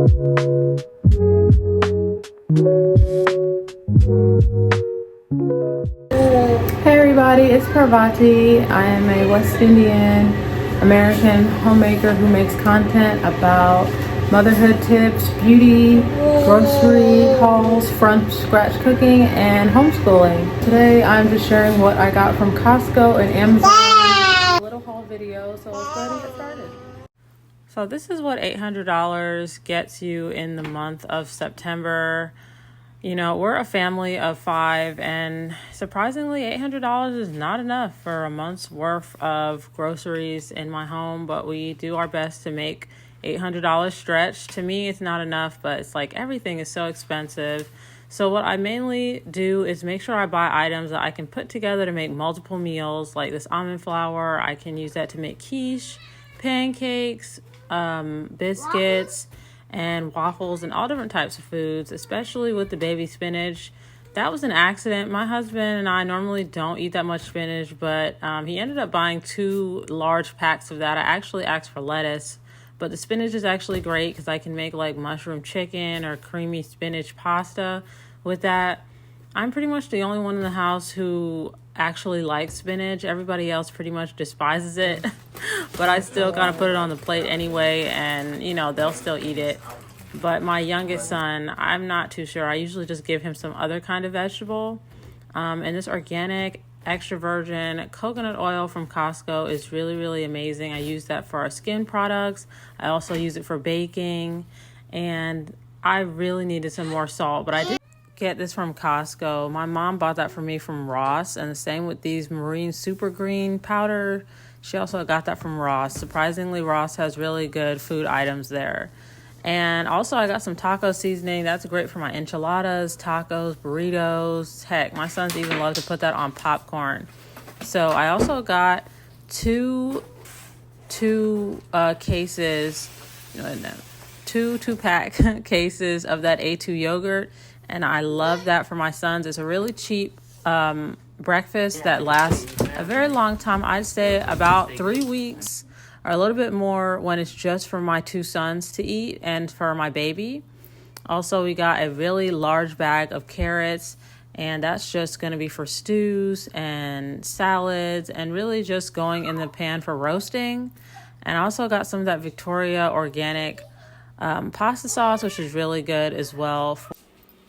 Hey everybody, it's Parvati. I am a West Indian American homemaker who makes content about motherhood tips, beauty, grocery hauls, from scratch cooking, and homeschooling. Today I'm just sharing what I got from Costco and Amazon. A little haul video, so let's go ahead and get started. So this is what $800 gets you in the month of September. You know, we're a family of 5, and surprisingly, $800 is not enough for a month's worth of groceries in my home, but we do our best to make $800 stretch. To me, it's not enough, but it's like everything is so expensive. So what I mainly do is make sure I buy items that I can put together to make multiple meals, like this almond flour. I can use that to make quiche, pancakes, biscuits, and waffles, and all different types of foods, especially with the baby spinach. That was an accident. My husband and I normally don't eat that much spinach, but he ended up buying 2 large packs of that. I actually asked for lettuce, but the spinach is actually great because I can make like mushroom chicken or creamy spinach pasta with that. I'm pretty much the only one in the house who actually likes spinach. Everybody else pretty much despises it, but I still gotta put it on the plate anyway, and you know, they'll still eat it. But my youngest son, I'm not too sure. I usually just give him some other kind of vegetable. And this organic extra virgin coconut oil from Costco is really, really amazing. I use that for our skin products. I also use it for baking, and I really needed some more salt, but I did get this from Costco. My mom bought that for me from Ross, and the same with these marine super green powder. She also got that from Ross. Surprisingly, Ross has really good food items there. And also I got some taco seasoning. That's great for my enchiladas, tacos, burritos. Heck, my sons even love to put that on popcorn. So I also got two cases, two-pack cases of that A2 yogurt. And I love that for my sons. It's a really cheap breakfast that lasts a very long time. I'd say about 3 weeks or a little bit more when it's just for my 2 sons to eat and for my baby. Also, we got a really large bag of carrots, and that's just going to be for stews and salads and really just going in the pan for roasting. And I also got some of that Victoria organic pasta sauce, which is really good as well.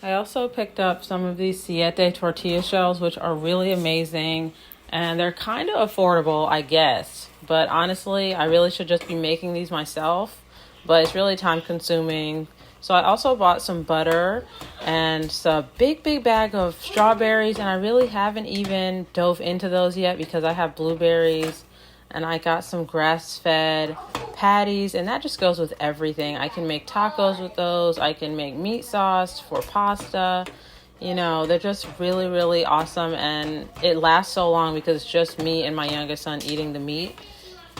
I also picked up some of these siete tortilla shells, which are really amazing, and they're kind of affordable, I guess. But honestly, I really should just be making these myself, but it's really time consuming. So I also bought some butter and a big bag of strawberries, and I really haven't even dove into those yet because I have blueberries, and I got some grass-fed patties, and that just goes with everything. I can make tacos with those. I can make meat sauce for pasta. You know, they're just really, really awesome, and it lasts so long because it's just me and my youngest son eating the meat.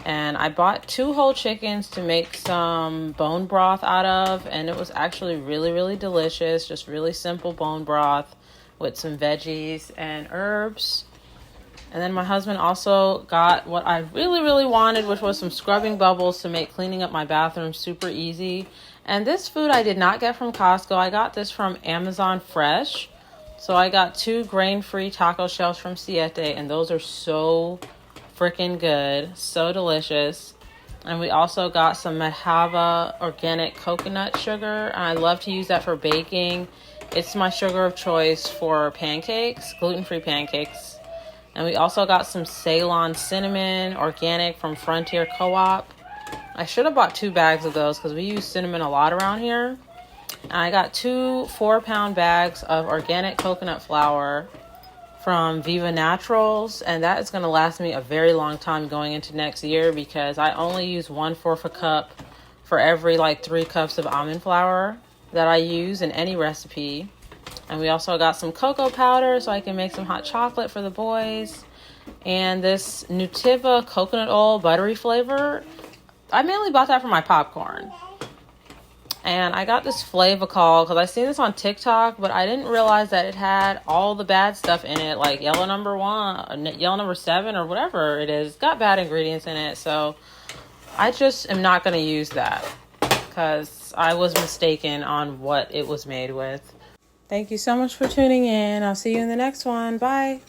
And I bought 2 whole chickens to make some bone broth out of, and it was actually really, really delicious. Just really simple bone broth with some veggies and herbs. And then my husband also got what I really, really wanted, which was some scrubbing bubbles to make cleaning up my bathroom super easy. And this food I did not get from Costco. I got this from Amazon Fresh. So I got 2 grain-free taco shells from Siete, and those are so freaking good. So delicious. And we also got some Mahava organic coconut sugar, and I love to use that for baking. It's my sugar of choice for pancakes, gluten-free pancakes. And we also got some Ceylon cinnamon, organic from Frontier Co-op. I should have bought 2 bags of those because we use cinnamon a lot around here. And I got 2 4-pound bags of organic coconut flour from Viva Naturals. And that is going to last me a very long time going into next year because I only use 1/4 a cup for every 3 cups of almond flour that I use in any recipe. And we also got some cocoa powder so I can make some hot chocolate for the boys. And this Nutiva coconut oil buttery flavor, I mainly bought that for my popcorn. And I got this Flavacol because I seen this on TikTok, but I didn't realize that it had all the bad stuff in it, like yellow number 1, yellow number 7, or whatever it is. It's got bad ingredients in it, so I just am not going to use that. because I was mistaken on what it was made with. Thank you so much for tuning in. I'll see you in the next one. Bye.